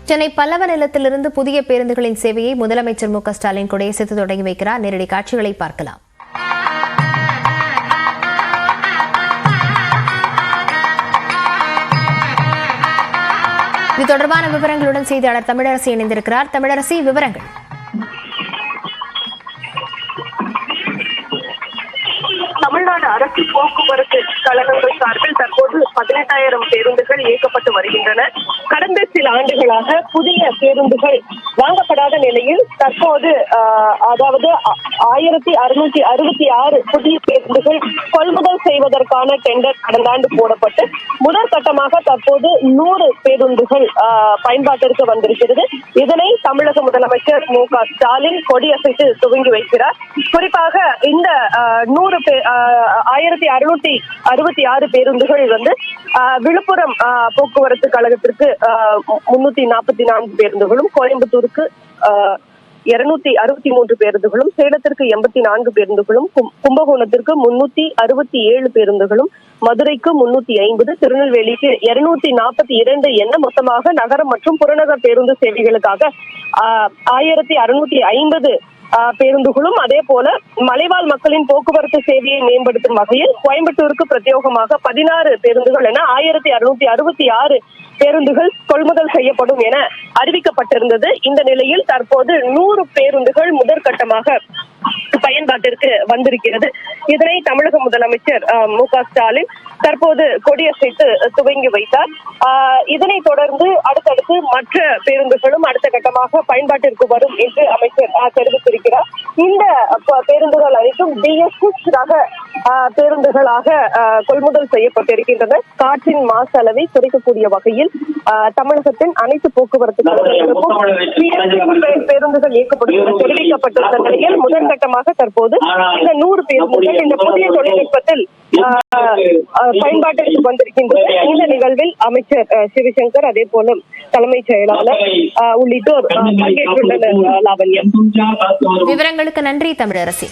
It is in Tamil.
சென்னை பல்லவ நிலத்திலிருந்து புதிய பேருந்துகளின் சேவையை முதலமைச்சர் மு.க. ஸ்டாலின் கொடியசைத்து தொடங்கி வைக்கிறார். நேரடி காட்சிகளை பார்க்கலாம். இது தொடர்பான விவரங்களுடன் செய்தியாளர் தமிழரசி இணைந்திருக்கிறார். தமிழரசி, விவரங்கள். தமிழ்நாடு அரசு போக்குவரத்து கழகங்கள் சார்பில் தற்போது 18,000 பேருந்துகள் இயக்கப்பட்டு வருகின்றன. கடந்த சில ஆண்டுகளாக புதிய பேருந்துகள் வாங்கப்படாத நிலையில் தற்போது அதாவது 1666 புதிய பேருந்துகள் கொள்முதல் செய்வதற்கான டெண்டர் கடந்த ஆண்டு போடப்பட்டு முதற்கட்டமாக தற்போது 100 பேருந்துகள் பயன்பாட்டிற்கு வந்திருக்கிறது. இதனை தமிழக முதலமைச்சர் மு.க. ஸ்டாலின் கொடியசைத்து துவங்கி வைக்கிறார். குறிப்பாக இந்த 1666 பேருந்துகள் விழுப்புரம் போக்குவரத்து கழகத்திற்கு 344 பேருந்துகளும், கோயம்புத்தூருக்கு 263 பேருந்துகளும், சேலத்திற்கு 84 பேருந்துகளும், கும்பகோணத்திற்கு 367 பேருந்துகளும், மதுரைக்கு 350, திருநெல்வேலிக்கு 242 என மொத்தமாக நகரம் மற்றும் புறநகர் பேருந்து சேவைகளுக்காக 1650 பேருந்துகளும், அதே போல மலைவாழ் மக்களின் போக்குவரத்து சேவையை மேம்படுத்தும் வகையில் கோயம்புத்தூருக்கு பிரத்யேகமாக 16 பேருந்துகள் என 1666 பேருந்துகள் கொள்முதல் செய்யப்படும் என அறிவிக்கப்பட்டிருந்தது. இந்த நிலையில் தற்போது 100 பேருந்துகள் முதற்கட்டமாக பயன்பாட்டிற்கு வந்திருக்கிறது. இதனை தமிழக முதலமைச்சர் மு.க. ஸ்டாலின் தற்போது கொடியசைத்து துவங்கி வைத்தார். இதனைத் தொடர்ந்து அடுத்தடுத்து மற்ற பேருந்துகளும் அடுத்த கட்டமாக பயன்பாட்டிற்கு வரும் என்று அமைச்சர் தெரிவித்திருக்கிறார். இந்த பேருந்துகள் அனைத்தும் BS6 ரக பேருந்துகளாக கொள்முதல் செய்யப்பட்டிருக்கின்றன. காற்றின் மாசு அளவை குறைக்கக்கூடிய வகையில் தமிழகத்தின் அனைத்து போக்குவரத்து பேருந்துகள் இயக்கப்படும் தெரிவிக்கப்பட்டுள்ள நிலையில் முதற்கட்டமாக தற்போது இந்த 100 பேருந்துகள் இந்த புதிய தொழில்நுட்பத்தில் பயன்பாட்டிற்கு வந்திருக்கின்றன. இந்த நிகழ்வில் அமைச்சர் சிவசங்கர், அதே போல தலைமைச் செயலாளர் உள்ளிட்டோர் பங்கேற்றுள்ளனர். லாவண்யம், விவரங்களுக்கு நன்றி தமிழரசி.